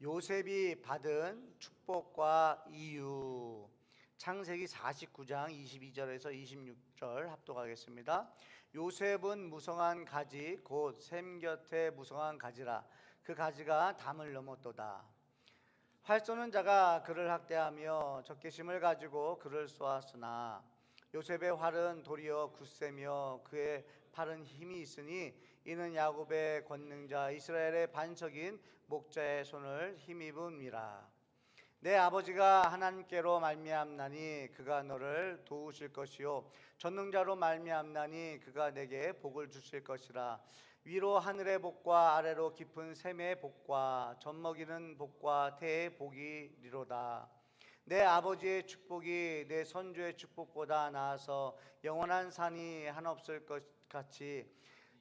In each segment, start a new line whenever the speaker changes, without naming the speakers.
요셉이 받은 축복과 이유. 창세기 49장 22절에서 26절 합독하겠습니다. 요셉은 무성한 가지 곧 샘 곁에 무성한 가지라. 그 가지가 담을 넘었도다. 활 쏘는 자가 그를 학대하며 적개심을 가지고 그를 쏘았으나 요셉의 활은 도리어 굳세며 그의 팔은 힘이 있으니 이는 야곱의 권능자 이스라엘의 반석인 목자의 손을 힘입음이라. 내 아버지가 하나님께로 말미암나니 그가 너를 도우실 것이요 전능자로 말미암나니 그가 내게 복을 주실 것이라. 위로 하늘의 복과 아래로 깊은 샘의 복과 젖먹이는 복과 태의 복이리로다. 내 아버지의 축복이 내 선조의 축복보다 나아서 영원한 산이 한없을 것 같이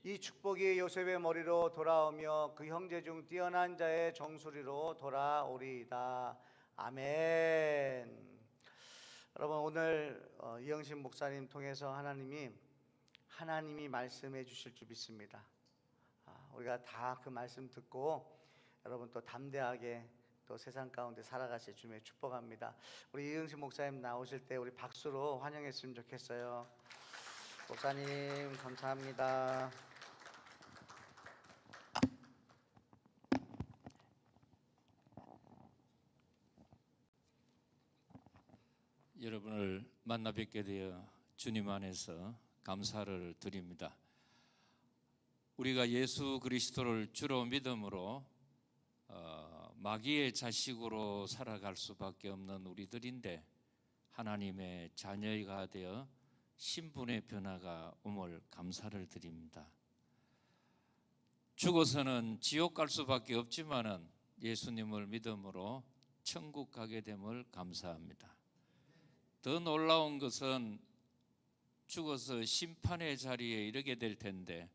이 축복이 요셉의 머리로 돌아오며 그 형제 중 뛰어난 자의 정수리로 돌아오리이다. 아멘. 여러분, 오늘 이영신 목사님 통해서 하나님이 말씀해 주실 줄 믿습니다. 우리가 다 그 말씀 듣고 여러분 또 담대하게 또 세상 가운데 살아가실 주님의 축복합니다. 우리 이영신 목사님 나오실 때 우리 박수로 환영했으면 좋겠어요. 목사님 감사합니다.
여러분을 만나 뵙게 되어 주님 안에서 감사를 드립니다. 우리가 예수 그리스도를 주로 믿음으로 마귀의 자식으로 살아갈 수밖에 없는 우리들인데 하나님의 자녀가 되어 신분의 변화가 옴을 감사를 드립니다. 죽어서는 지옥 갈 수밖에 없지만은 예수님을 믿음으로 천국 가게 됨을 감사합니다. 더 놀라운 것은 죽어서 심판의 자리에 이르게 될 텐데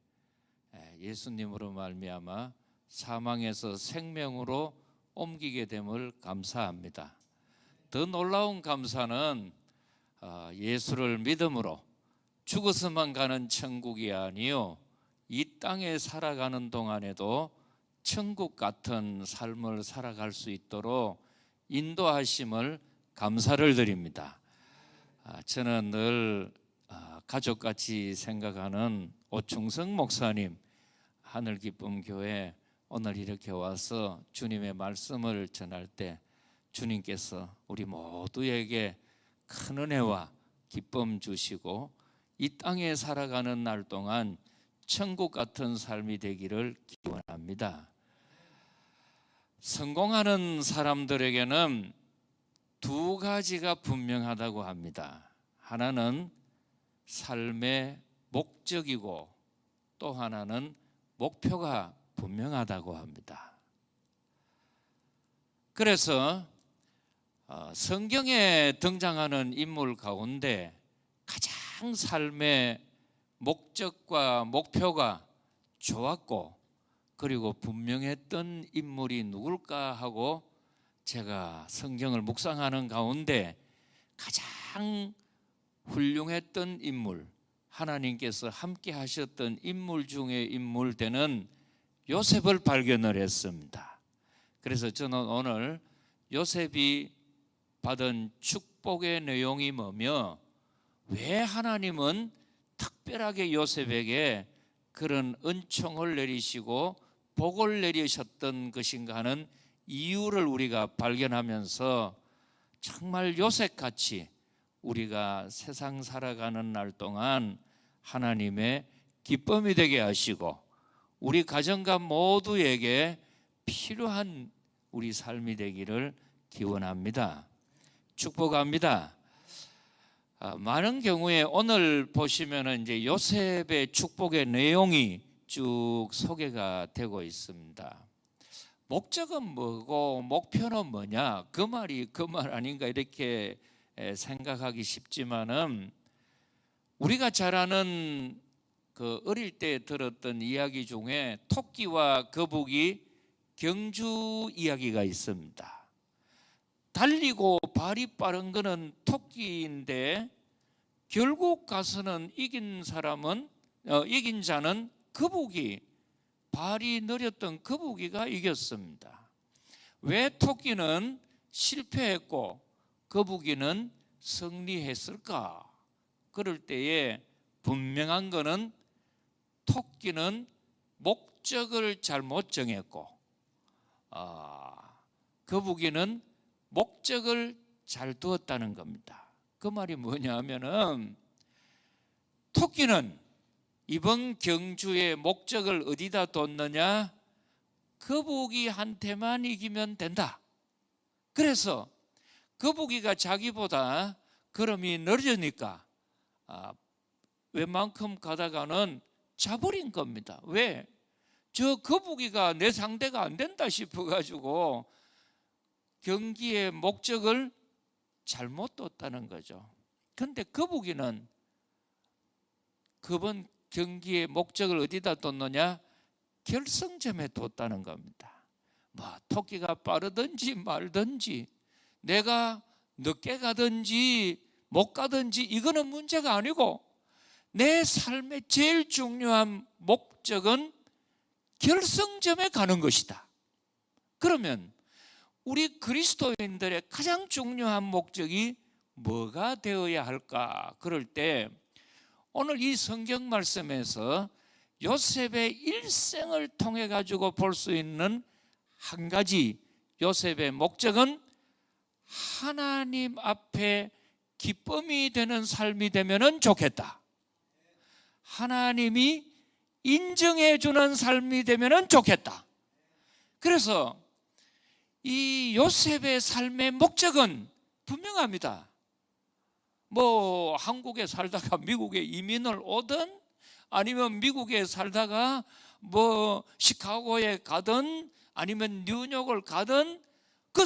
예수님으로 말미암아 사망에서 생명으로 옮기게 됨을 감사합니다. 더 놀라운 감사는 예수를 믿음으로 죽어서만 가는 천국이 아니요 이 땅에 살아가는 동안에도 천국 같은 삶을 살아갈 수 있도록 인도하심을 감사를 드립니다. 저는 늘 가족같이 생각하는 오충성 목사님 하늘기쁨교회 오늘 이렇게 와서 주님의 말씀을 전할 때 주님께서 우리 모두에게 큰 은혜와 기쁨 주시고 이 땅에 살아가는 날 동안 천국 같은 삶이 되기를 기원합니다. 성공하는 사람들에게는 두 가지가 분명하다고 합니다. 하나는 삶의 목적이고 또 하나는 목표가 분명하다고 합니다. 그래서 성경에 등장하는 인물 가운데 가장 삶의 목적과 목표가 좋았고 그리고 분명했던 인물이 누굴까 하고 제가 성경을 묵상하는 가운데 가장 훌륭했던 인물, 하나님께서 함께 하셨던 인물 중에 인물 되는 요셉을 발견을 했습니다. 그래서 저는 오늘 요셉이 받은 축복의 내용이 뭐며 왜 하나님은 특별하게 요셉에게 그런 은총을 내리시고 복을 내리셨던 것인가 하는 이유를 우리가 발견하면서 정말 요셉같이 우리가 세상 살아가는 날 동안 하나님의 기쁨이 되게 하시고 우리 가정과 모두에게 필요한 우리 삶이 되기를 기원합니다. 축복합니다. 많은 경우에 오늘 보시면은 이제 요셉의 축복의 내용이 쭉 소개가 되고 있습니다. 목적은 뭐고 목표는 뭐냐? 그 말이 그 말 아닌가 이렇게 생각하기 쉽지만은 우리가 잘 아는 그 어릴 때 들었던 이야기 중에 토끼와 거북이 경주 이야기가 있습니다. 달리고 발이 빠른 거는 토끼인데 결국 가서는 이긴 자는 거북이, 발이 느렸던 거북이가 이겼습니다. 왜 토끼는 실패했고 거북이는 승리했을까? 그럴 때에 분명한 것은 토끼는 목적을 잘못 정했고 거북이는 목적을 잘 두었다는 겁니다. 그 말이 뭐냐 하면은 토끼는 이번 경주의 목적을 어디다 뒀느냐? 거북이한테만 이기면 된다. 그래서 거북이가 자기보다 걸음이 느려지니까 웬만큼 가다가는 자버린 겁니다. 왜? 저 거북이가 내 상대가 안 된다 싶어가지고 경기의 목적을 잘못 뒀다는 거죠. 그런데 거북이는 그번 경기의 목적을 어디다 뒀느냐? 결승점에 뒀다는 겁니다. 뭐 토끼가 빠르든지 말든지 내가 늦게 가든지 못 가든지 이거는 문제가 아니고 내 삶의 제일 중요한 목적은 결승점에 가는 것이다. 그러면 우리 그리스도인들의 가장 중요한 목적이 뭐가 되어야 할까? 그럴 때 오늘 이 성경 말씀에서 요셉의 일생을 통해 가지고 볼 수 있는 한 가지 요셉의 목적은 하나님 앞에 기쁨이 되는 삶이 되면 좋겠다. 하나님이 인정해 주는 삶이 되면 좋겠다. 그래서 이 요셉의 삶의 목적은 분명합니다. 뭐 한국에 살다가 미국에 이민을 오든 아니면 미국에 살다가 뭐 시카고에 가든 아니면 뉴욕을 가든 그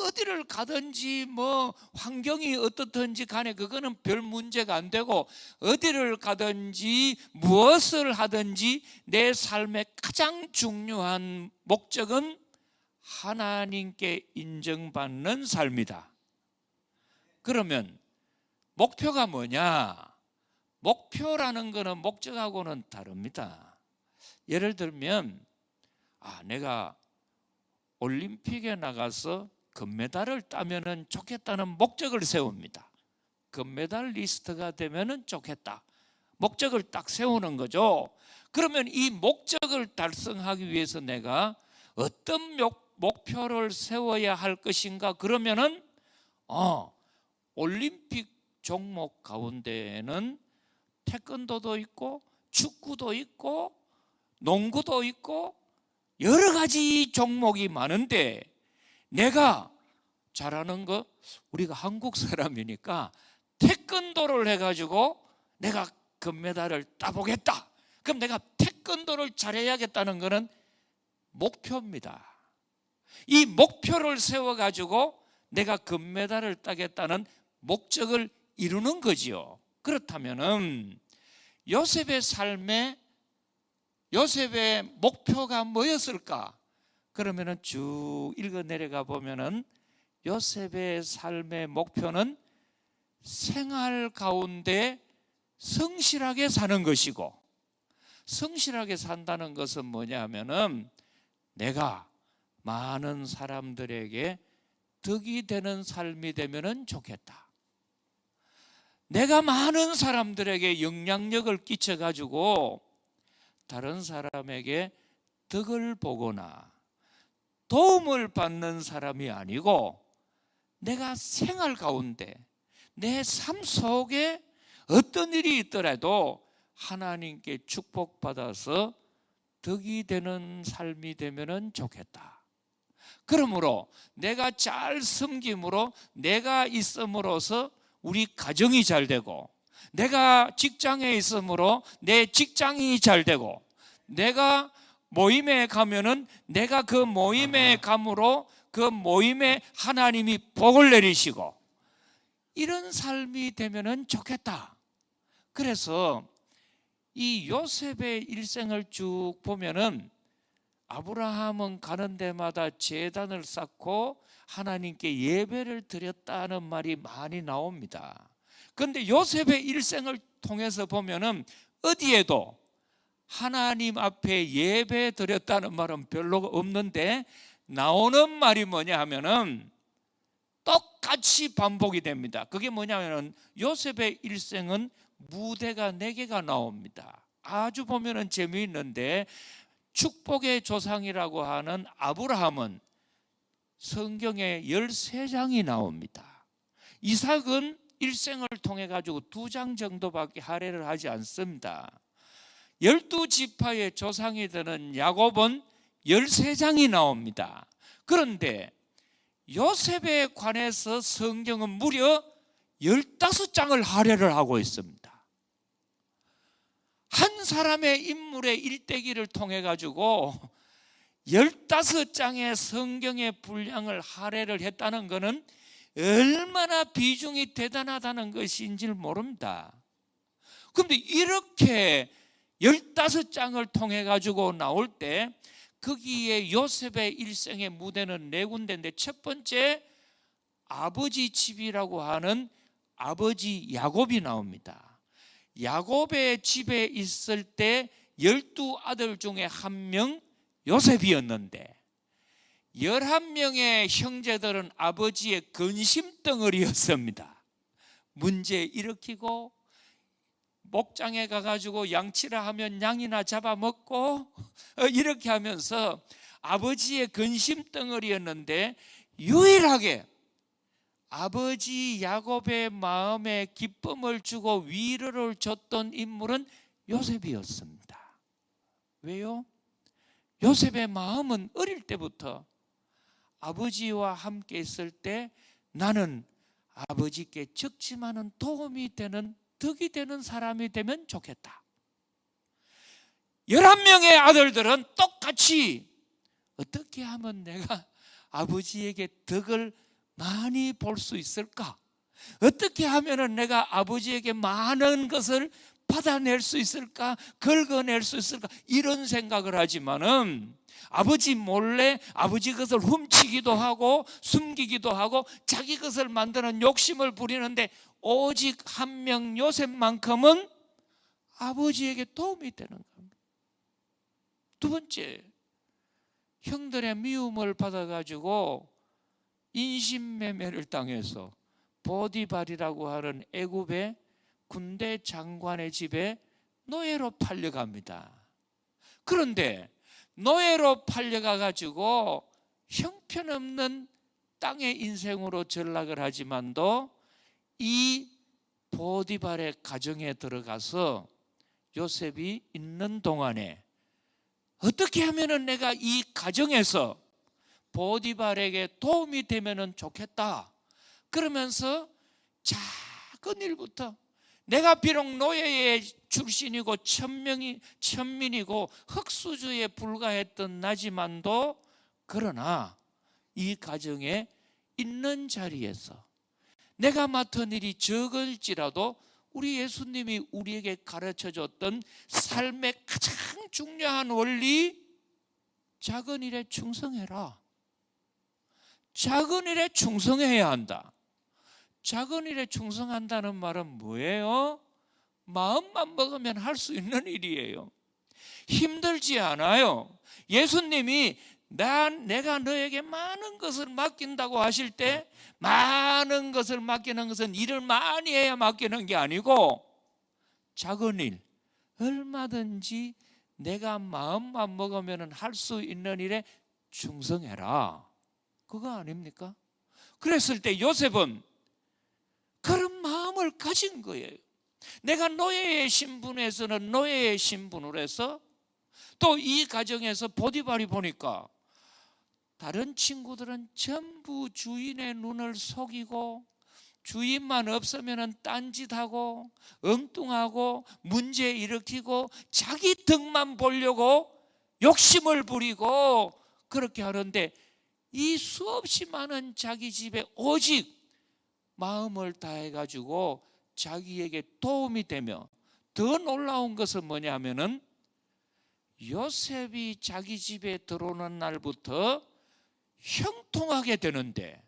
어디를 가든지 뭐 환경이 어떻든지 간에 그거는 별 문제가 안 되고 어디를 가든지 무엇을 하든지 내 삶의 가장 중요한 목적은 하나님께 인정받는 삶이다. 그러면 목표가 뭐냐? 목표라는 것은 목적하고는 다릅니다. 예를 들면 내가 올림픽에 나가서 금메달을 따면 좋겠다는 목적을 세웁니다. 금메달리스트가 되면 좋겠다. 목적을 딱 세우는 거죠. 그러면 이 목적을 달성하기 위해서 내가 어떤 목표를 세워야 할 것인가? 그러면은 올림픽 종목 가운데에는 태권도도 있고 축구도 있고 농구도 있고 여러 가지 종목이 많은데 내가 잘하는 거 우리가 한국 사람이니까 태권도를 해가지고 내가 금메달을 따보겠다. 그럼 내가 태권도를 잘해야겠다는 것은 목표입니다. 이 목표를 세워가지고 내가 금메달을 따겠다는 목적을 이루는 거지요. 그렇다면은 요셉의 목표가 뭐였을까? 그러면은 쭉 읽어 내려가 보면은 요셉의 삶의 목표는 생활 가운데 성실하게 사는 것이고, 성실하게 산다는 것은 뭐냐면은 내가 많은 사람들에게 덕이 되는 삶이 되면은 좋겠다. 내가 많은 사람들에게 영향력을 끼쳐가지고 다른 사람에게 덕을 보거나 도움을 받는 사람이 아니고 내가 생활 가운데 내 삶 속에 어떤 일이 있더라도 하나님께 축복받아서 덕이 되는 삶이 되면 좋겠다. 그러므로 내가 잘 섬김으로 내가 있음으로써 우리 가정이 잘 되고, 내가 직장에 있으므로 내 직장이 잘 되고, 내가 모임에 가면은 내가 그 모임에 감으로 그 모임에 하나님이 복을 내리시고 이런 삶이 되면은 좋겠다. 그래서 이 요셉의 일생을 쭉 보면은 아브라함은 가는 데마다 제단을 쌓고 하나님께 예배를 드렸다는 말이 많이 나옵니다. 그런데 요셉의 일생을 통해서 보면은 어디에도 하나님 앞에 예배 드렸다는 말은 별로 없는데 나오는 말이 뭐냐 하면은 똑같이 반복이 됩니다. 그게 뭐냐면은 요셉의 일생은 무대가 4개가 나옵니다. 아주 보면은 재미있는데, 축복의 조상이라고 하는 아브라함은 성경에 13장이 나옵니다. 이삭은 일생을 통해 가지고 2장 정도밖에 할애를 하지 않습니다. 12지파의 조상이 되는 야곱은 13장이 나옵니다. 그런데 요셉에 관해서 성경은 무려 15장을 할애를 하고 있습니다. 한 사람의 인물의 일대기를 통해 가지고 15장의 성경의 분량을 할애를 했다는 것은 얼마나 비중이 대단하다는 것인지 모릅니다. 그런데 이렇게 15장을 통해 가지고 나올 때 거기에 요셉의 일생의 무대는 4군데인데, 첫 번째 아버지 집이라고 하는 아버지 야곱이 나옵니다. 야곱의 집에 있을 때 12아들 중에 1명 요셉이었는데, 11명의 형제들은 아버지의 근심덩어리였습니다. 문제 일으키고 목장에 가가지고 양치라 하면 양이나 잡아먹고 이렇게 하면서 아버지의 근심덩어리였는데, 유일하게 아버지 야곱의 마음에 기쁨을 주고 위로를 줬던 인물은 요셉이었습니다. 왜요? 요셉의 마음은 어릴 때부터 아버지와 함께 있을 때 나는 아버지께 적지만은 도움이 되는, 덕이 되는 사람이 되면 좋겠다. 11명의 아들들은 똑같이 어떻게 하면 내가 아버지에게 덕을 많이 볼 수 있을까? 어떻게 하면 내가 아버지에게 많은 것을 받아낼 수 있을까? 긁어낼 수 있을까? 이런 생각을 하지만은 아버지 몰래 아버지 것을 훔치기도 하고 숨기기도 하고 자기 것을 만드는 욕심을 부리는데, 오직 1명 요셉만큼은 아버지에게 도움이 되는 겁니다. 2번째, 형들의 미움을 받아가지고 인신매매를 당해서 보디발이라고 하는 애굽의 군대 장관의 집에 노예로 팔려갑니다. 그런데 노예로 팔려가가지고 형편없는 땅의 인생으로 전락을 하지만도 이 보디발의 가정에 들어가서 요셉이 있는 동안에 어떻게 하면 내가 이 가정에서 보디발에게 도움이 되면 좋겠다, 그러면서 작은 일부터, 내가 비록 노예의 출신이고 천민이고 흙수저에 불과했던 나지만도, 그러나 이 가정에 있는 자리에서 내가 맡은 일이 적을지라도 우리 예수님이 우리에게 가르쳐줬던 삶의 가장 중요한 원리, 작은 일에 충성해라. 작은 일에 충성해야 한다. 작은 일에 충성한다는 말은 뭐예요? 마음만 먹으면 할 수 있는 일이에요. 힘들지 않아요. 예수님이 내가 너에게 많은 것을 맡긴다고 하실 때, 많은 것을 맡기는 것은 일을 많이 해야 맡기는 게 아니고, 작은 일, 얼마든지 내가 마음만 먹으면 할 수 있는 일에 충성해라. 그거 아닙니까? 그랬을 때 요셉은 그런 마음을 가진 거예요. 내가 노예의 신분에서는 노예의 신분으로 해서, 또 이 가정에서 보디발이 보니까 다른 친구들은 전부 주인의 눈을 속이고 주인만 없으면 딴짓하고 엉뚱하고 문제 일으키고 자기 덕만 보려고 욕심을 부리고 그렇게 하는데, 이 수없이 많은 자기 집에 오직 마음을 다해 가지고 자기에게 도움이 되며, 더 놀라운 것은 뭐냐면은 요셉이 자기 집에 들어오는 날부터 형통하게 되는데,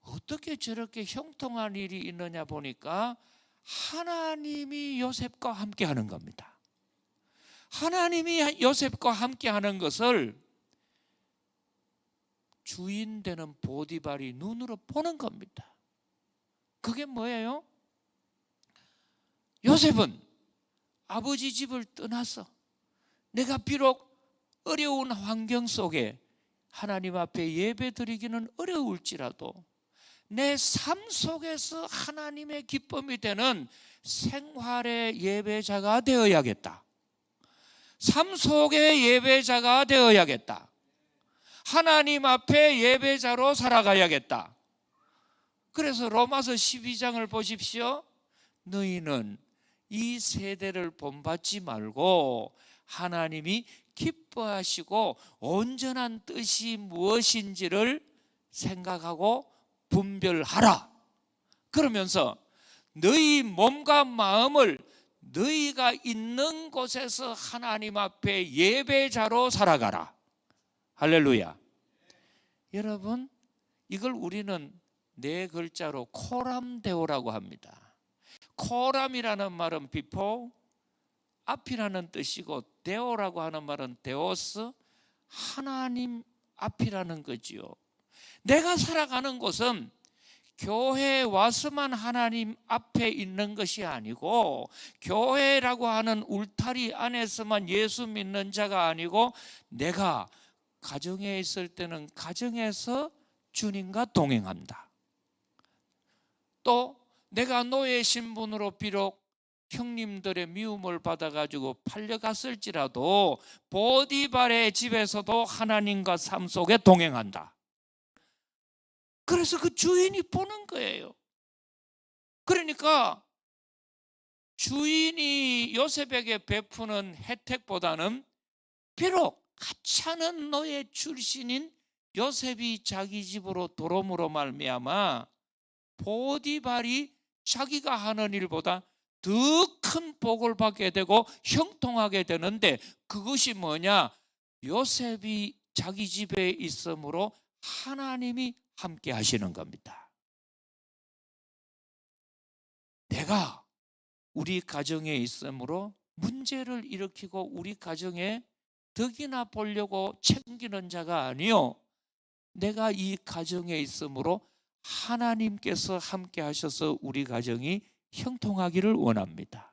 어떻게 저렇게 형통한 일이 있느냐 보니까 하나님이 요셉과 함께 하는 겁니다. 하나님이 요셉과 함께 하는 것을 주인 되는 보디발이 눈으로 보는 겁니다. 그게 뭐예요? 요셉은 아버지 집을 떠나서 내가 비록 어려운 환경 속에 하나님 앞에 예배드리기는 어려울지라도 내 삶 속에서 하나님의 기쁨이 되는 생활의 예배자가 되어야겠다. 삶 속의 예배자가 되어야겠다. 하나님 앞에 예배자로 살아가야겠다. 그래서 로마서 12장을 보십시오. 너희는 이 세대를 본받지 말고 하나님이 기뻐하시고 온전한 뜻이 무엇인지를 생각하고 분별하라. 그러면서 너희 몸과 마음을 너희가 있는 곳에서 하나님 앞에 예배자로 살아가라. 할렐루야. 여러분, 이걸 우리는 네 글자로 코람데오라고 합니다. 코람이라는 말은 before, 앞이라는 뜻이고 데오라고 하는 말은 데오스, 하나님 앞이라는 거지요. 내가 살아가는 곳은 교회에 와서만 하나님 앞에 있는 것이 아니고 교회라고 하는 울타리 안에서만 예수 믿는 자가 아니고 내가 가정에 있을 때는 가정에서 주님과 동행한다. 또 내가 노예 신분으로 비록 형님들의 미움을 받아가지고 팔려갔을지라도 보디발의 집에서도 하나님과 삶 속에 동행한다. 그래서 그 주인이 보는 거예요. 그러니까 주인이 요셉에게 베푸는 혜택보다는 비록 하찮은 노예 출신인 요셉이 자기 집으로 돌아옴으로 말미암아 보디발이 자기가 하는 일보다 더 큰 복을 받게 되고 형통하게 되는데 그것이 뭐냐? 요셉이 자기 집에 있으므로 하나님이 함께 하시는 겁니다. 내가 우리 가정에 있으므로 문제를 일으키고 우리 가정에 덕이나 보려고 챙기는 자가 아니요, 내가 이 가정에 있으므로 하나님께서 함께 하셔서 우리 가정이 형통하기를 원합니다.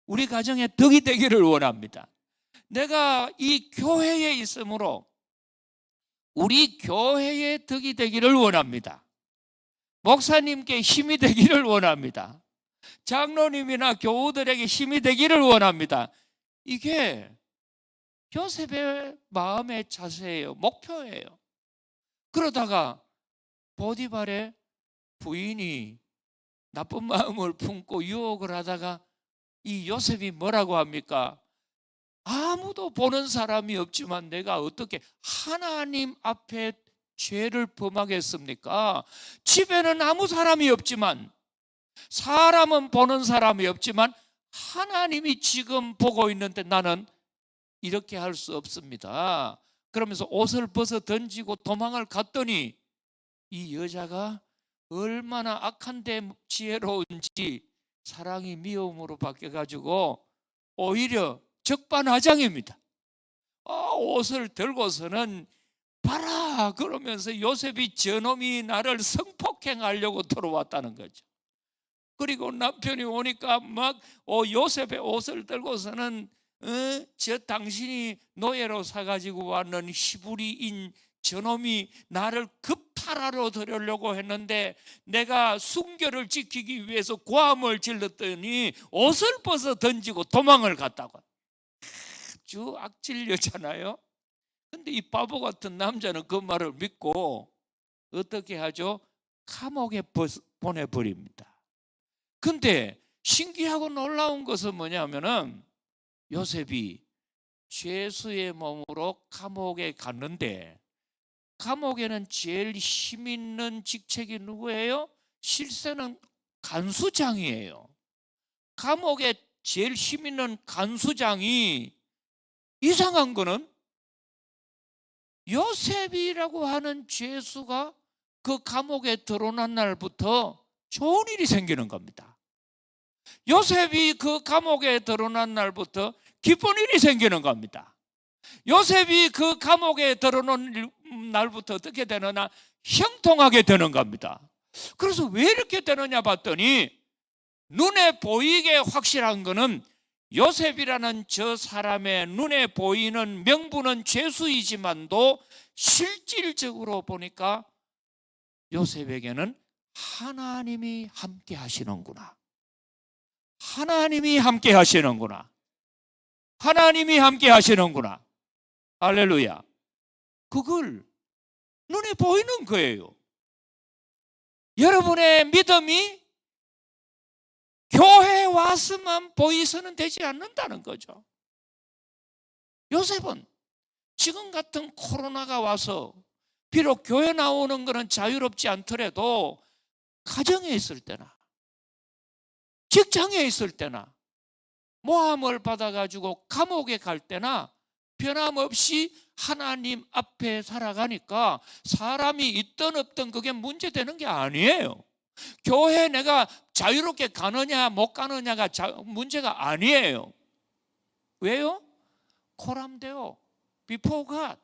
우리 가정에 덕이 되기를 원합니다. 내가 이 교회에 있으므로 우리 교회에 덕이 되기를 원합니다. 목사님께 힘이 되기를 원합니다. 장로님이나 교우들에게 힘이 되기를 원합니다. 이게 요셉의 마음의 자세예요. 목표예요. 그러다가 보디발의 부인이 나쁜 마음을 품고 유혹을 하다가 이 요셉이 뭐라고 합니까? 아무도 보는 사람이 없지만 내가 어떻게 하나님 앞에 죄를 범하겠습니까? 집에는 아무 사람이 없지만, 사람은 보는 사람이 없지만 하나님이 지금 보고 있는데 나는 이렇게 할 수 없습니다. 그러면서 옷을 벗어 던지고 도망을 갔더니 이 여자가 얼마나 악한데 지혜로운지 사랑이 미움으로 바뀌어가지고 오히려 적반하장입니다. 옷을 들고서는 봐라 그러면서 요셉이 저놈이 나를 성폭행하려고 들어왔다는 거죠. 그리고 남편이 오니까 막 요셉의 옷을 들고서는 저 당신이 노예로 사가지고 왔는 히브리인 저놈이 나를 급탈하러 들으려고 했는데 내가 순결을 지키기 위해서 고함을 질렀더니 옷을 벗어 던지고 도망을 갔다고. 아주 악질 여자잖아요. 근데 이 바보 같은 남자는 그 말을 믿고 어떻게 하죠? 감옥에 보내버립니다. 근데 신기하고 놀라운 것은 뭐냐면은 요셉이 죄수의 몸으로 감옥에 갔는데 감옥에는 제일 힘 있는 직책이 누구예요? 실세는 간수장이에요. 감옥에 제일 힘 있는 간수장이 이상한 거는 요셉이라고 하는 죄수가 그 감옥에 들어온 날부터 좋은 일이 생기는 겁니다. 요셉이 그 감옥에 들어온 날부터 기쁜 일이 생기는 겁니다. 요셉이 그 감옥에 들어놓은 날부터 어떻게 되느냐? 형통하게 되는 겁니다. 그래서 왜 이렇게 되느냐 봤더니 눈에 보이게 확실한 거는 요셉이라는 저 사람의 눈에 보이는 명분은 죄수이지만도 실질적으로 보니까 요셉에게는 하나님이 함께 하시는구나. 하나님이 함께 하시는구나. 하나님이 함께 하시는구나. 할렐루야. 그걸 눈에 보이는 거예요. 여러분의 믿음이 교회에 와서만 보이서는 되지 않는다는 거죠. 요셉은 지금 같은 코로나가 와서 비록 교회 나오는 것은 자유롭지 않더라도 가정에 있을 때나 직장에 있을 때나 모함을 받아가지고 감옥에 갈 때나 변함없이 하나님 앞에 살아가니까 사람이 있든 없든 그게 문제되는 게 아니에요. 교회 내가 자유롭게 가느냐 못 가느냐가 문제가 아니에요. 왜요? 코람데오 before God,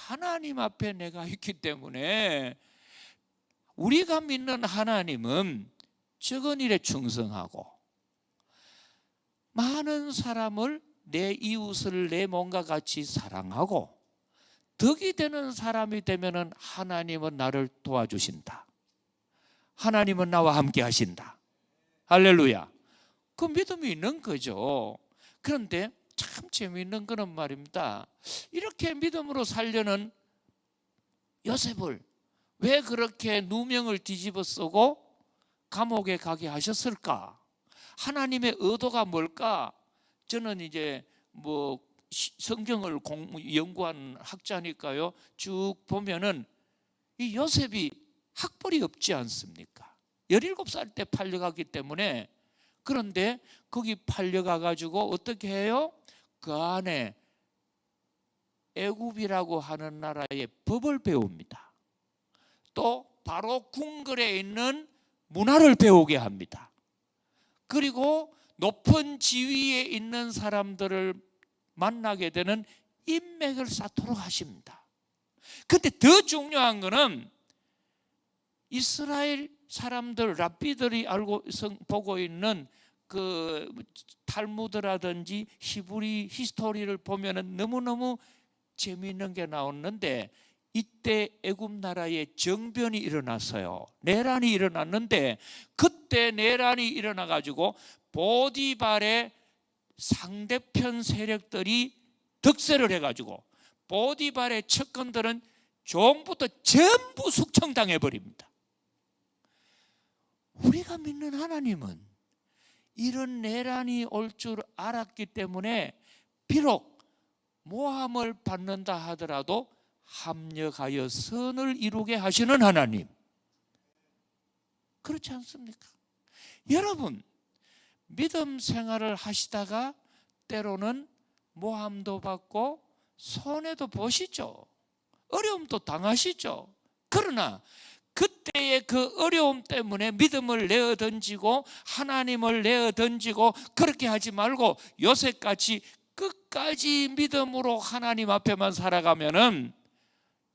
하나님 앞에 내가 있기 때문에 우리가 믿는 하나님은 적은 일에 충성하고 많은 사람을 내 이웃을 내 몸과 같이 사랑하고 덕이 되는 사람이 되면은 하나님은 나를 도와주신다. 하나님은 나와 함께 하신다. 할렐루야. 그 믿음이 있는 거죠. 그런데 참 재미있는 거는 말입니다. 이렇게 믿음으로 살려는 요셉을 왜 그렇게 누명을 뒤집어 쓰고 감옥에 가게 하셨을까? 하나님의 의도가 뭘까? 저는 이제 뭐 성경을 연구한 학자니까요. 쭉 보면은 이 요셉이 학벌이 없지 않습니까? 17살 때 팔려가기 때문에. 그런데 거기 팔려가 가지고 어떻게 해요? 그 안에 애굽이라고 하는 나라의 법을 배웁니다. 또 바로 궁궐에 있는 문화를 배우게 합니다. 그리고 높은 지위에 있는 사람들을 만나게 되는 인맥을 쌓도록 하십니다. 근데 더 중요한 거는 이스라엘 사람들, 랍비들이 보고 있는 그 탈무드라든지 히브리 히스토리를 보면은 너무너무 재미있는 게 나오는데, 이때 애굽 나라에 정변이 일어났어요. 내란이 일어났는데, 그때 내란이 일어나 가지고 보디발의 상대편 세력들이 득세를 해 가지고 보디발의 측근들은 종부터 전부 숙청당해 버립니다. 우리가 믿는 하나님은 이런 내란이 올 줄 알았기 때문에 비록 모함을 받는다 하더라도 합력하여 선을 이루게 하시는 하나님. 그렇지 않습니까? 여러분, 믿음 생활을 하시다가 때로는 모함도 받고 손해도 보시죠. 어려움도 당하시죠. 그러나 그때의 그 어려움 때문에 믿음을 내어 던지고 하나님을 내어 던지고 그렇게 하지 말고 요셉같이 끝까지 믿음으로 하나님 앞에만 살아가면은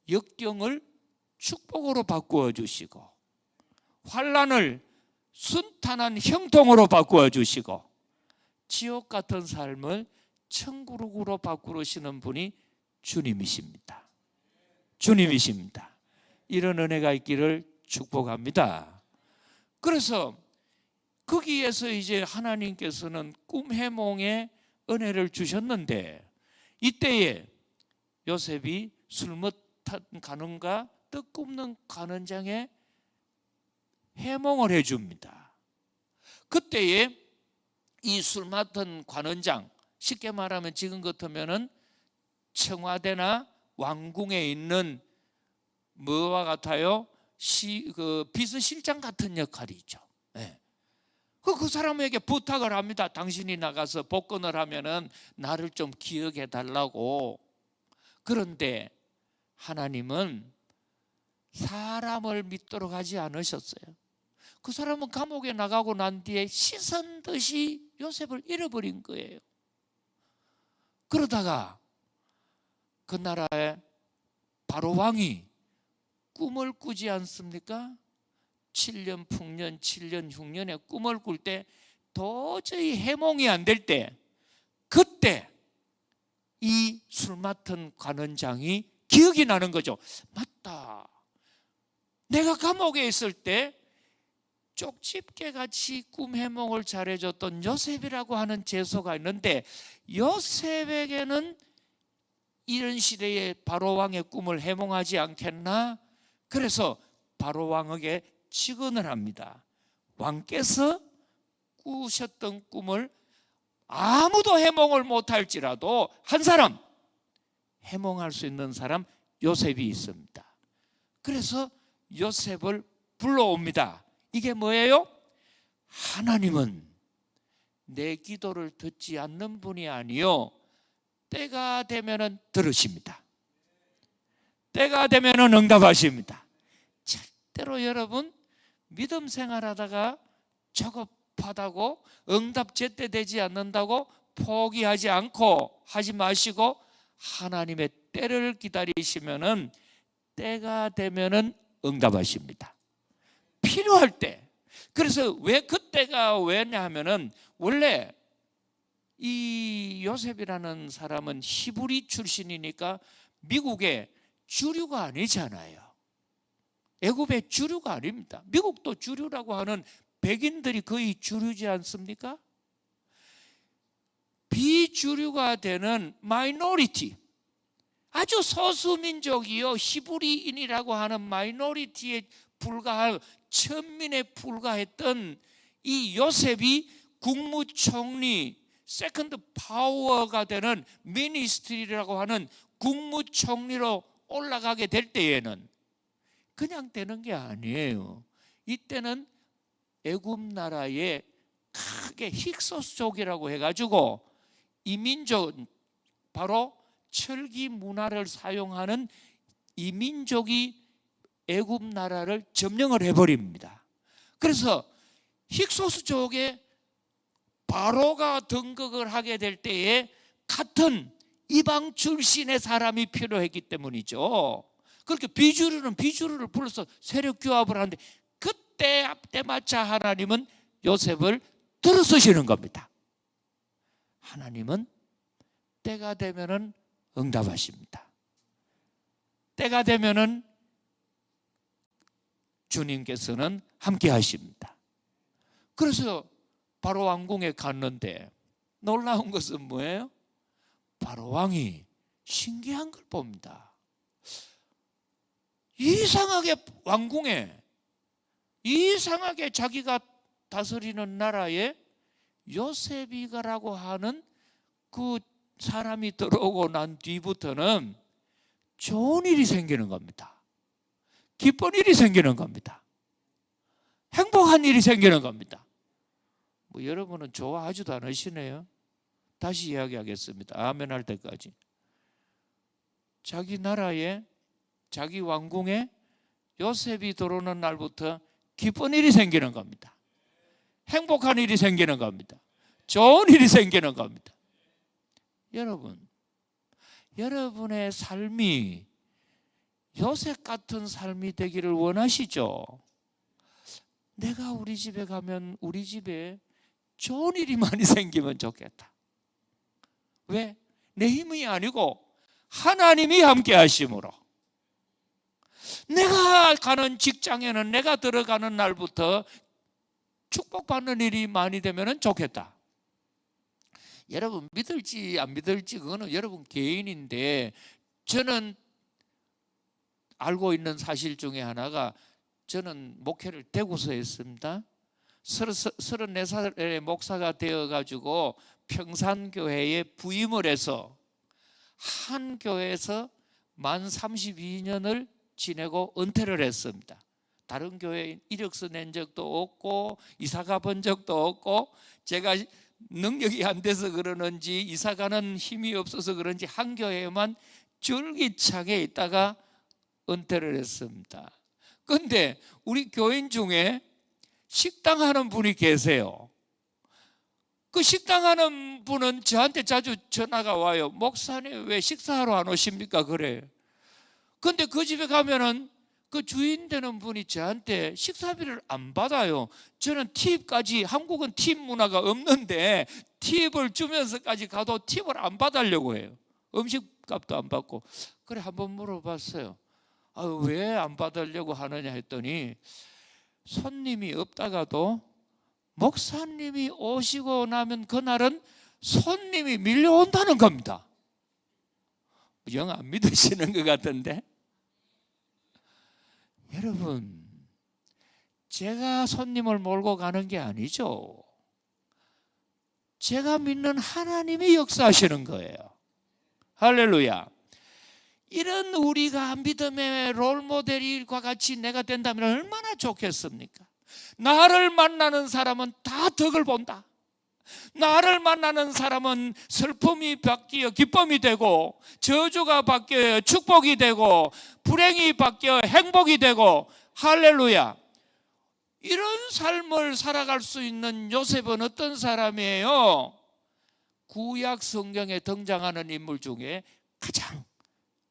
역경을 축복으로 바꾸어 주시고 환난을 순탄한 형통으로 바꾸어 주시고 지옥 같은 삶을 천국으로 바꾸시는 분이 주님이십니다. 주님이십니다. 이런 은혜가 있기를 축복합니다. 그래서 거기에서 이제 하나님께서는 꿈 해몽의 은혜를 주셨는데, 이때에 요셉이 술 못한 간원과 떡 굽는 간원장에 해몽을 해줍니다. 그때에 이 술 맡은 관원장, 쉽게 말하면 지금 같으면은 청와대나 왕궁에 있는 뭐와 같아요? 비서실장 같은 역할이죠. 네. 그 사람에게 부탁을 합니다. 당신이 나가서 복권을 하면은 나를 좀 기억해 달라고. 그런데 하나님은 사람을 믿도록 하지 않으셨어요. 그 사람은 감옥에 나가고 난 뒤에 씻은 듯이 요셉을 잃어버린 거예요. 그러다가 그 나라의 바로 왕이 꿈을 꾸지 않습니까? 7년 풍년, 7년 흉년에 꿈을 꿀 때 도저히 해몽이 안 될 때, 그때 이 술 맡은 관원장이 기억이 나는 거죠. 맞다, 내가 감옥에 있을 때 쪽집게같이 꿈 해몽을 잘해줬던 요셉이라고 하는 제소가 있는데, 요셉에게는 이런 시대에 바로왕의 꿈을 해몽하지 않겠나? 그래서 바로왕에게 직언을 합니다. 왕께서 꾸셨던 꿈을 아무도 해몽을 못할지라도 한 사람, 해몽할 수 있는 사람 요셉이 있습니다. 그래서 요셉을 불러옵니다. 이게 뭐예요? 하나님은 내 기도를 듣지 않는 분이 아니요, 때가 되면은 들으십니다. 때가 되면은 응답하십니다. 절대로 여러분 믿음 생활하다가 조급하다고 응답 제때 되지 않는다고 포기하지 않고 하지 마시고, 하나님의 때를 기다리시면은 때가 되면은 응답하십니다. 필요할 때. 그래서 왜 그때가 왜냐 하면은, 원래 이 요셉이라는 사람은 히브리 출신이니까 미국의 주류가 아니잖아요. 애굽의 주류가 아닙니다. 미국도 주류라고 하는 백인들이 거의 주류지 않습니까? 비주류가 되는 마이너리티, 아주 소수민족이요, 히브리인이라고 하는 마이너리티에 불과한, 천민에 불과했던 이 요셉이 국무총리, 세컨드 파워가 되는 미니스트리라고 하는 국무총리로 올라가게 될 때에는 그냥 되는 게 아니에요. 이때는 애굽 나라의 크게 힉소스족이라고 해가지고 이민족, 바로 철기 문화를 사용하는 이민족이 애굽 나라를 점령을 해버립니다. 그래서 힉소스족의 바로가 등극을 하게 될 때에 같은 이방 출신의 사람이 필요했기 때문이죠. 그렇게 비주류는 비주류를 불러서 세력 규합을 하는데, 그때 때마차 하나님은 요셉을 들어서시는 겁니다. 하나님은 때가 되면은 응답하십니다. 때가 되면은 주님께서는 함께 하십니다. 그래서 바로 왕궁에 갔는데 놀라운 것은 뭐예요? 바로 왕이 신기한 걸 봅니다. 이상하게 왕궁에, 이상하게 자기가 다스리는 나라에 요셉이가라고 하는 그 사람이 들어오고 난 뒤부터는 좋은 일이 생기는 겁니다. 기쁜 일이 생기는 겁니다. 행복한 일이 생기는 겁니다. 뭐 여러분은 좋아하지도 않으시네요. 다시 이야기하겠습니다. 아멘 할 때까지. 자기 나라에, 자기 왕궁에 요셉이 들어오는 날부터 기쁜 일이 생기는 겁니다. 행복한 일이 생기는 겁니다. 좋은 일이 생기는 겁니다. 여러분, 여러분의 삶이 요셉 같은 삶이 되기를 원하시죠? 내가 우리 집에 가면 우리 집에 좋은 일이 많이 생기면 좋겠다. 왜? 내 힘이 아니고 하나님이 함께 하심으로. 내가 가는 직장에는 내가 들어가는 날부터 축복받는 일이 많이 되면 좋겠다. 여러분 믿을지 안 믿을지 그거는 여러분 개인인데, 저는 알고 있는 사실 중에 하나가, 저는 목회를 대구서 했습니다. 34살의 목사가 되어가지고 평산교회에 부임을 해서 한 교회에서 만 32년을 지내고 은퇴를 했습니다. 다른 교회에 이력서 낸 적도 없고 이사 가본 적도 없고, 제가 능력이 안 돼서 그러는지 이사 가는 힘이 없어서 그런지 한 교회에만 줄기차게 있다가 은퇴를 했습니다. 그런데 우리 교인 중에 식당 하는 분이 계세요. 그 식당 하는 분은 저한테 자주 전화가 와요. 목사님 왜 식사하러 안 오십니까? 그래. 근데 그 집에 가면은 그 주인 되는 분이 저한테 식사비를 안 받아요. 저는 팁까지, 한국은 팁 문화가 없는데 팁을 주면서까지 가도 팁을 안 받으려고 해요. 음식값도 안 받고. 그래 한번 물어봤어요. 왜 안 받으려고 하느냐 했더니 손님이 없다가도 목사님이 오시고 나면 그날은 손님이 밀려온다는 겁니다. 영 안 믿으시는 것 같은데. 여러분, 제가 손님을 몰고 가는 게 아니죠. 제가 믿는 하나님이 역사하시는 거예요. 할렐루야. 이런 우리가 믿음의 롤모델과 같이 내가 된다면 얼마나 좋겠습니까? 나를 만나는 사람은 다 덕을 본다. 나를 만나는 사람은 슬픔이 바뀌어 기쁨이 되고, 저주가 바뀌어 축복이 되고, 불행이 바뀌어 행복이 되고, 할렐루야. 이런 삶을 살아갈 수 있는 요셉은 어떤 사람이에요? 구약 성경에 등장하는 인물 중에 가장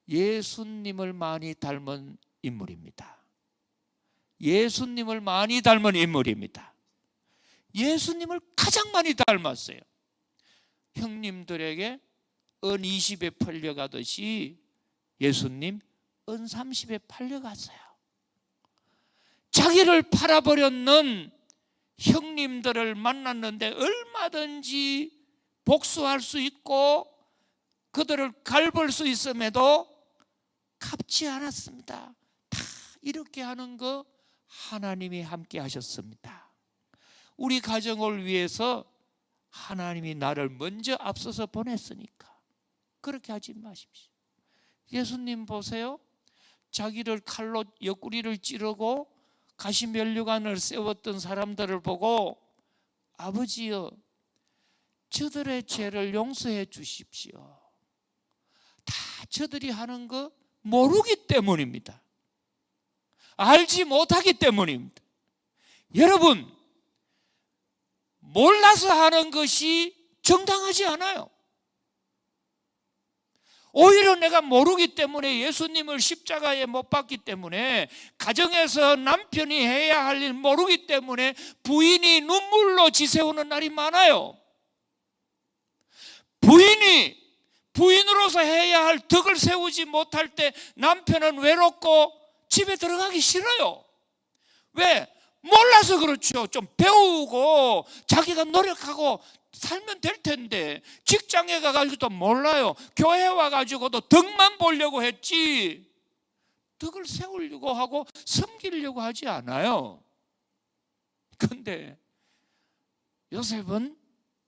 예수님을 많이 닮은 인물입니다. 예수님을 많이 닮은 인물입니다. 예수님을 가장 많이 닮았어요. 형님들에게 은 20에 팔려가듯이 예수님 은 30에 팔려갔어요. 자기를 팔아버렸는 형님들을 만났는데 얼마든지 복수할 수 있고 그들을 갈볼 수 있음에도 갚지 않았습니다. 다 이렇게 하는 거 하나님이 함께 하셨습니다. 우리 가정을 위해서 하나님이 나를 먼저 앞서서 보냈으니까 그렇게 하지 마십시오. 예수님 보세요. 자기를 칼로 옆구리를 찌르고 가시면류관을 세웠던 사람들을 보고 아버지여 저들의 죄를 용서해 주십시오. 다 저들이 하는 거 모르기 때문입니다. 알지 못하기 때문입니다. 여러분, 몰라서 하는 것이 정당하지 않아요. 오히려 내가 모르기 때문에, 예수님을 십자가에 못 박기 때문에, 가정에서 남편이 해야 할 일 모르기 때문에 부인이 눈물로 지새우는 날이 많아요. 부인이 부인으로서 해야 할 덕을 세우지 못할 때 남편은 외롭고 집에 들어가기 싫어요. 왜? 몰라서 그렇죠. 좀 배우고 자기가 노력하고 살면 될 텐데, 직장에 가가지고도 몰라요. 교회 와가지고도 덕만 보려고 했지 덕을 세우려고 하고 섬기려고 하지 않아요. 그런데 요셉은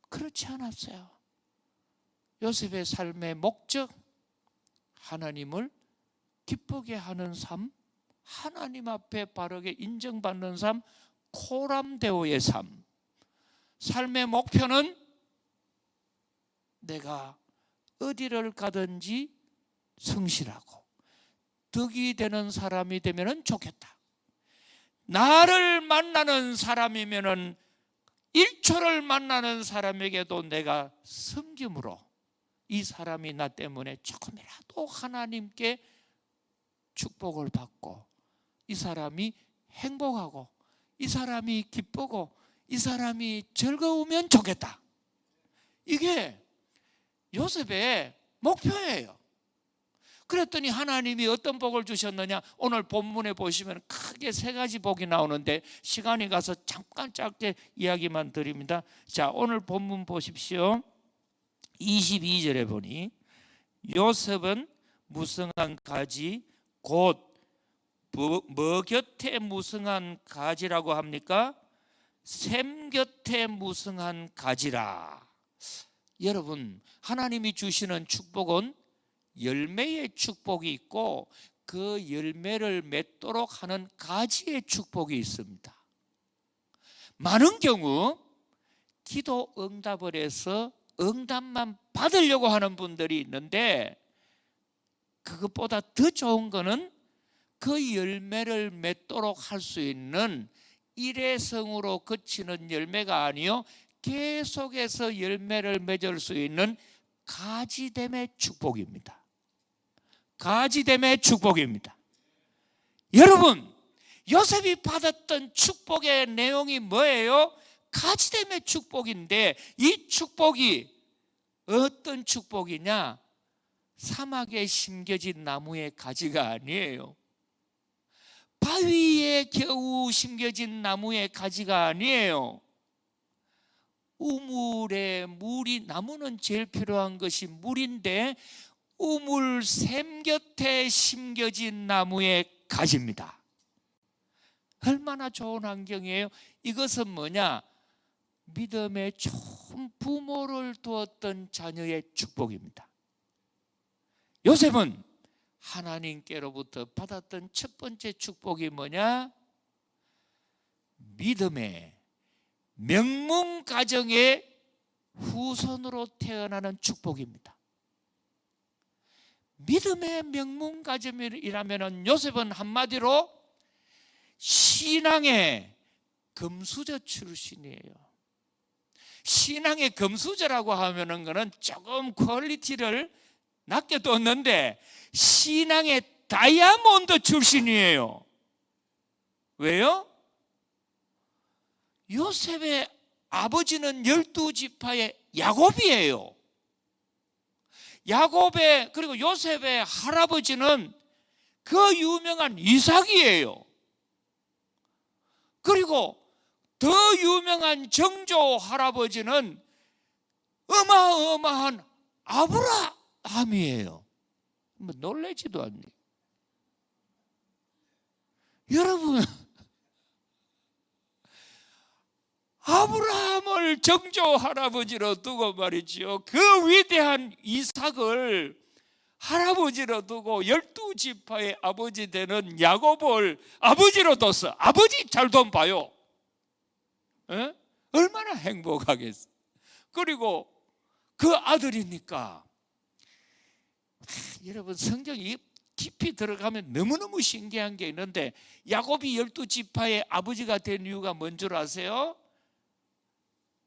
그렇지 않았어요. 요셉의 삶의 목적, 하나님을 기쁘게 하는 삶, 하나님 앞에 바르게 인정받는 삶, 코람데오의 삶. 삶의 목표는 내가 어디를 가든지 성실하고 덕이 되는 사람이 되면 좋겠다. 나를 만나는 사람이면 1초를 만나는 사람에게도 내가 섬김으로 이 사람이 나 때문에 조금이라도 하나님께 축복을 받고, 이 사람이 행복하고, 이 사람이 기쁘고, 이 사람이 즐거우면 좋겠다. 이게 요셉의 목표예요. 그랬더니 하나님이 어떤 복을 주셨느냐? 오늘 본문에 보시면 크게 3가지 복이 나오는데 시간이 가서 잠깐 짧게 이야기만 드립니다. 자, 오늘 본문 보십시오. 22절에 보니 요셉은 무성한 가지, 곧 뭐 곁에 무성한 가지라고 합니까? 샘 곁에 무성한 가지라. 여러분, 하나님이 주시는 축복은 열매의 축복이 있고 그 열매를 맺도록 하는 가지의 축복이 있습니다. 많은 경우 기도 응답을 해서 응답만 받으려고 하는 분들이 있는데, 그것보다 더 좋은 거는 그 열매를 맺도록 할 수 있는 일회성으로 그치는 열매가 아니요 계속해서 열매를 맺을 수 있는 가지됨의 축복입니다. 가지됨의 축복입니다. 여러분, 요셉이 받았던 축복의 내용이 뭐예요? 가지됨의 축복인데, 이 축복이 어떤 축복이냐? 사막에 심겨진 나무의 가지가 아니에요. 바위에 겨우 심겨진 나무의 가지가 아니에요. 우물에 물이, 나무는 제일 필요한 것이 물인데 우물 샘 곁에 심겨진 나무의 가지입니다. 얼마나 좋은 환경이에요. 이것은 뭐냐? 믿음의 좋은 부모를 두었던 자녀의 축복입니다. 요셉은 하나님께로부터 받았던 첫 번째 축복이 뭐냐? 믿음의 명문 가정의 후손으로 태어나는 축복입니다. 믿음의 명문 가정이라면 요셉은 한마디로 신앙의 금수저 출신이에요. 신앙의 금수저라고 하면은 그는 조금 퀄리티를 낮게 뒀는데 신앙의 다이아몬드 출신이에요. 왜요? 요셉의 아버지는 12지파의 야곱이에요. 야곱의, 그리고 요셉의 할아버지는 그 유명한 이삭이에요. 그리고 더 유명한 정조 할아버지는 어마어마한 아브라함이에요. 뭐 놀라지도 않네. 여러분, 아브라함을 정조 할아버지로 두고 말이죠, 그 위대한 이삭을 할아버지로 두고 12지파의 아버지 되는 야곱을 아버지로 뒀어. 아버지 잘 좀 봐요. 에? 얼마나 행복하겠어. 그리고 그 아들이니까 여러분, 성경이 깊이 들어가면 너무너무 신기한 게 있는데, 야곱이 12지파의 아버지가 된 이유가 뭔 줄 아세요?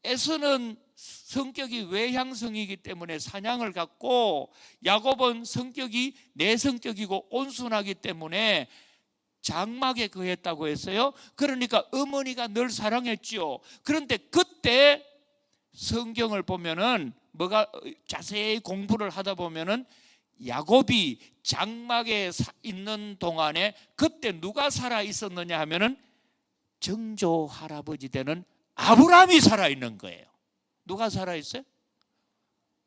에서는 성격이 외향성이기 때문에 사냥을 갖고, 야곱은 성격이 내성격이고 온순하기 때문에 장막에 거했다고 했어요. 그러니까 어머니가 늘 사랑했죠. 그런데 그때 성경을 보면은, 뭐가 자세히 공부를 하다 보면은 야곱이 장막에 있는 동안에 그때 누가 살아 있었느냐 하면은 정조 할아버지 되는 아브라함이 살아 있는 거예요. 누가 살아 있어요?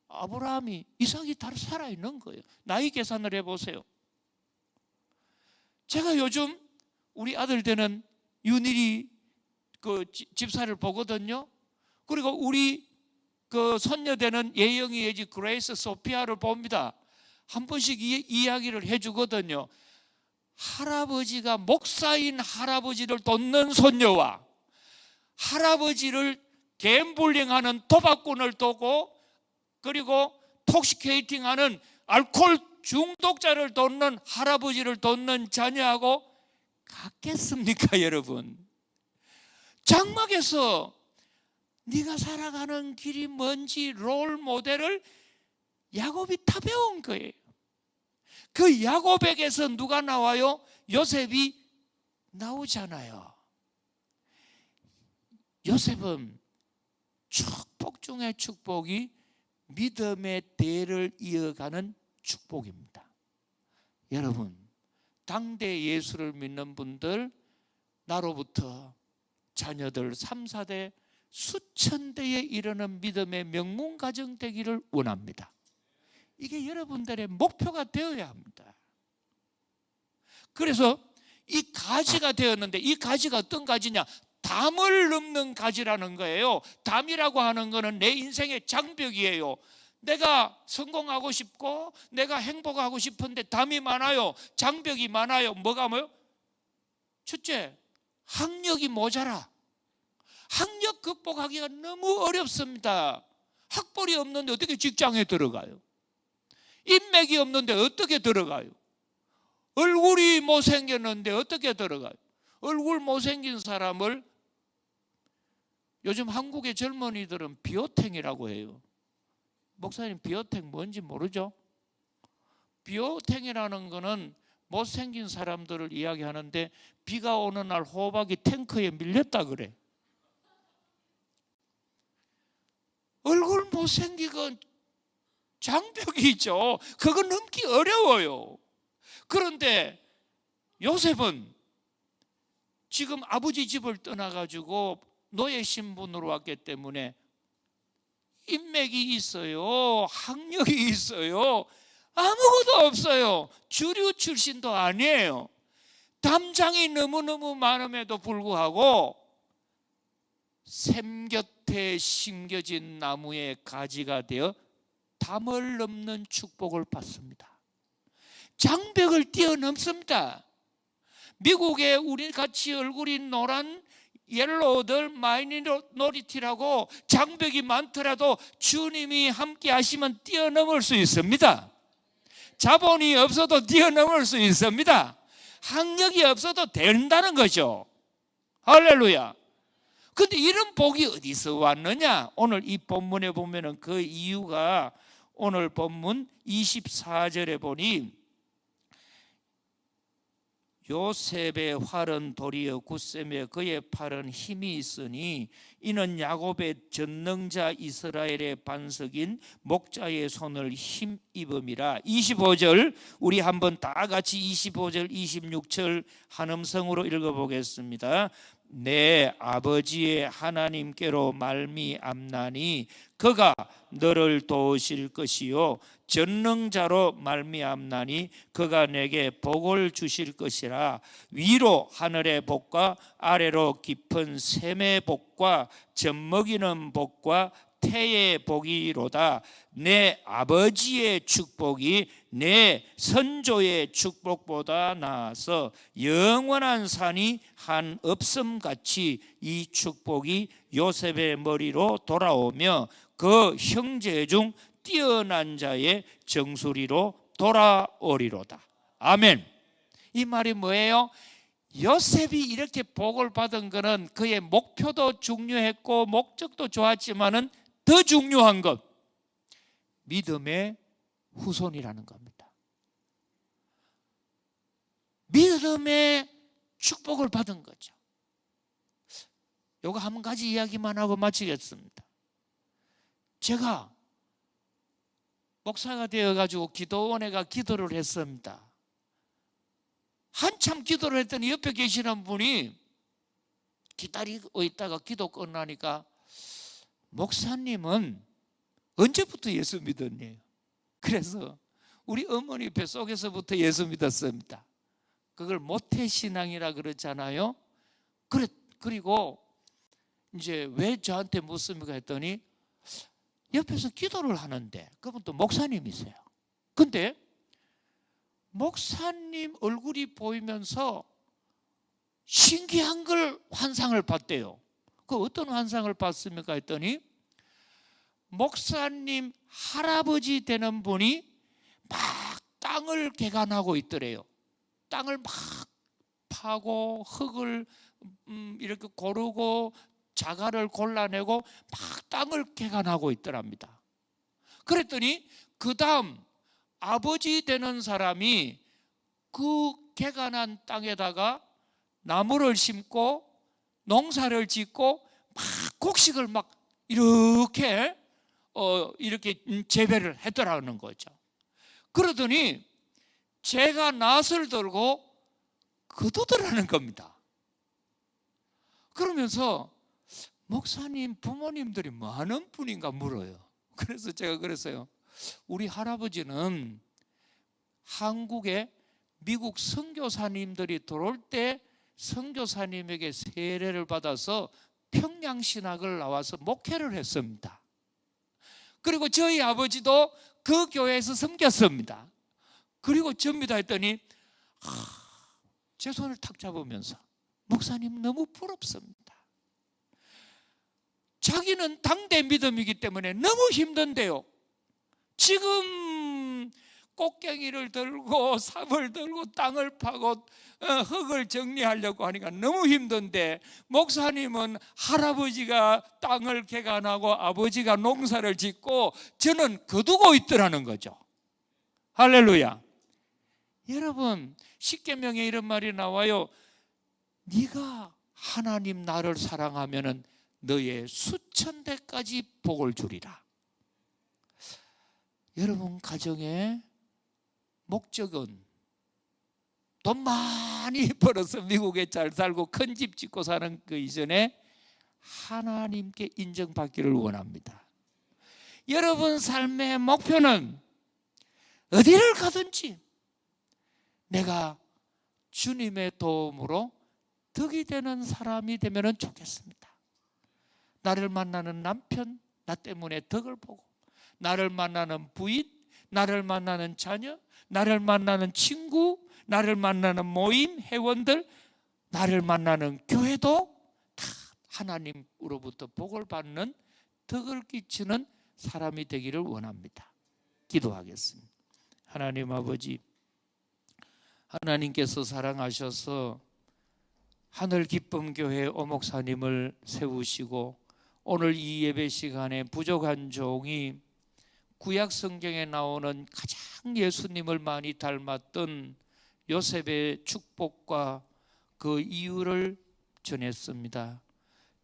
아브라함이, 이삭이 다 살아 있는 거예요. 나이 계산을 해보세요. 제가 요즘 우리 아들 되는 윤일이 그 집사를 보거든요. 그리고 우리 그 손녀 되는 예영이 예지 그레이스 소피아를 봅니다. 한 번씩 이야기를 해주거든요. 할아버지가, 목사인 할아버지를 돕는 손녀와 할아버지를 갬블링하는 도박꾼을 돕고, 그리고 톡시케이팅하는 알코올 중독자를 돕는 할아버지를 돕는 자녀하고 같겠습니까, 여러분? 장막에서 네가 살아가는 길이 뭔지 롤 모델을 야곱이 다 배운 거예요. 그 야곱에게서 누가 나와요? 요셉이 나오잖아요. 요셉은 축복 중에 축복이 믿음의 대를 이어가는 축복입니다. 여러분, 당대 예수를 믿는 분들, 나로부터 자녀들 3, 4대 수천 대에 이르는 믿음의 명문 가정 되기를 원합니다. 이게 여러분들의 목표가 되어야 합니다. 그래서 이 가지가 되었는데, 이 가지가 어떤 가지냐? 담을 넘는 가지라는 거예요. 담이라고 하는 거는 내 인생의 장벽이에요. 내가 성공하고 싶고 내가 행복하고 싶은데 담이 많아요. 장벽이 많아요. 뭐가 뭐요? 첫째, 학력이 모자라. 학력 극복하기가 너무 어렵습니다. 학벌이 없는데 어떻게 직장에 들어가요? 인맥이 없는데 어떻게 들어가요? 얼굴이 못생겼는데 어떻게 들어가요? 얼굴 못생긴 사람을 요즘 한국의 젊은이들은 비오탱이라고 해요. 목사님 비오탱 뭔지 모르죠? 비오탱이라는 거는 못생긴 사람들을 이야기하는데 비가 오는 날 호박이 탱크에 밀렸다 그래. 얼굴 못생기건 장벽이죠. 그거 넘기 어려워요. 그런데 요셉은 지금 아버지 집을 떠나가지고 노예 신분으로 왔기 때문에 인맥이 있어요. 학력이 있어요. 아무것도 없어요. 주류 출신도 아니에요. 담장이 너무너무 많음에도 불구하고 샘 곁에 심겨진 나무의 가지가 되어 담을 넘는 축복을 받습니다. 장벽을 뛰어넘습니다. 미국에 우리 같이 얼굴이 노란 옐로우들 마이너리티라고 장벽이 많더라도 주님이 함께 하시면 뛰어넘을 수 있습니다. 자본이 없어도 뛰어넘을 수 있습니다. 학력이 없어도 된다는 거죠. 할렐루야. 근데 이런 복이 어디서 왔느냐? 오늘 이 본문에 보면은 그 이유가 오늘 본문 24절에 보니 요셉의 활은 도리어 굳세며 그의 팔은 힘이 있으니 이는 야곱의 전능자 이스라엘의 반석인 목자의 손을 힘입음이라. 25절 우리 한번 다 같이 25절 26절 한 음성으로 읽어보겠습니다. 내 아버지의 하나님께로 말미암나니 그가 너를 도우실 것이요 전능자로 말미암나니 그가 내게 복을 주실 것이라. 위로 하늘의 복과 아래로 깊은 샘의 복과 젖먹이는 복과 태의 복이로다. 내 아버지의 축복이 내 선조의 축복보다 나아서 영원한 산이 한 읍섬같이 이 축복이 요셉의 머리로 돌아오며 그 형제 중 뛰어난 자의 정수리로 돌아오리로다. 아멘. 이 말이 뭐예요? 요셉이 이렇게 복을 받은 것은 그의 목표도 중요했고 목적도 좋았지만은 더 중요한 것, 믿음의 후손이라는 겁니다. 믿음의 축복을 받은 거죠. 요거 한 가지 이야기만 하고 마치겠습니다. 제가 목사가 되어가지고 기도원에 가 기도를 했습니다. 한참 기도를 했더니 옆에 계시는 분이 기다리고 있다가 기도 끝나니까 목사님은 언제부터 예수 믿었니? 그래서 우리 어머니 뱃속에서부터 예수 믿었습니다. 그걸 모태신앙이라 그러잖아요. 그리고 이제 왜 저한테 묻습니까 했더니 옆에서 기도를 하는데 그분도 목사님이세요. 근데 목사님 얼굴이 보이면서 신기한 걸 환상을 봤대요. 그 어떤 환상을 봤습니까 했더니 목사님 할아버지 되는 분이 막 땅을 개간하고 있더래요. 땅을 막 파고 흙을 이렇게 고르고 자갈을 골라내고 막 땅을 개간하고 있더랍니다. 그랬더니 그 다음 아버지 되는 사람이 그 개간한 땅에다가 나무를 심고 농사를 짓고 막 곡식을 막 이렇게 재배를 했더라는 거죠. 그러더니 제가 낫을 들고 거두더라는 겁니다. 그러면서 목사님 부모님들이 뭐 하는 분인가 물어요. 그래서 제가 그랬어요. 우리 할아버지는 한국에 미국 선교사님들이 들어올 때 선교사님에게 세례를 받아서 평양신학을 나와서 목회를 했습니다. 그리고 저희 아버지도 그 교회에서 섬겼습니다. 그리고 접니다 했더니 제 손을 탁 잡으면서 목사님 너무 부럽습니다. 자기는 당대 믿음이기 때문에 너무 힘든데요. 지금 꽃갱이를 들고 삽을 들고 땅을 파고 흙을 정리하려고 하니까 너무 힘든데, 목사님은 할아버지가 땅을 개간하고 아버지가 농사를 짓고 저는 거두고 있더라는 거죠. 할렐루야. 여러분, 십계명에 이런 말이 나와요. 네가 하나님 나를 사랑하면은 너의 수천 배까지 복을 주리라. 여러분 가정의 목적은 돈 많이 벌어서 미국에 잘 살고 큰 집 짓고 사는 그 이전에 하나님께 인정받기를 원합니다. 여러분 삶의 목표는 어디를 가든지 내가 주님의 도움으로 덕이 되는 사람이 되면 좋겠습니다. 나를 만나는 남편, 나 때문에 덕을 보고, 나를 만나는 부인, 나를 만나는 자녀, 나를 만나는 친구, 나를 만나는 모임, 회원들, 나를 만나는 교회도 다 하나님으로부터 복을 받는, 덕을 끼치는 사람이 되기를 원합니다. 기도하겠습니다. 하나님 아버지, 하나님께서 사랑하셔서 하늘기쁨교회 오목사님을 세우시고 오늘 이 예배 시간에 부족한 종이 구약 성경에 나오는 가장 예수님을 많이 닮았던 요셉의 축복과 그 이유를 전했습니다.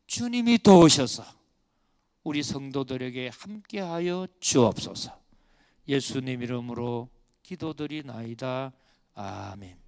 주님이 도우셔서 우리 성도들에게 함께하여 주옵소서. 예수님 이름으로 기도드리나이다. 아멘.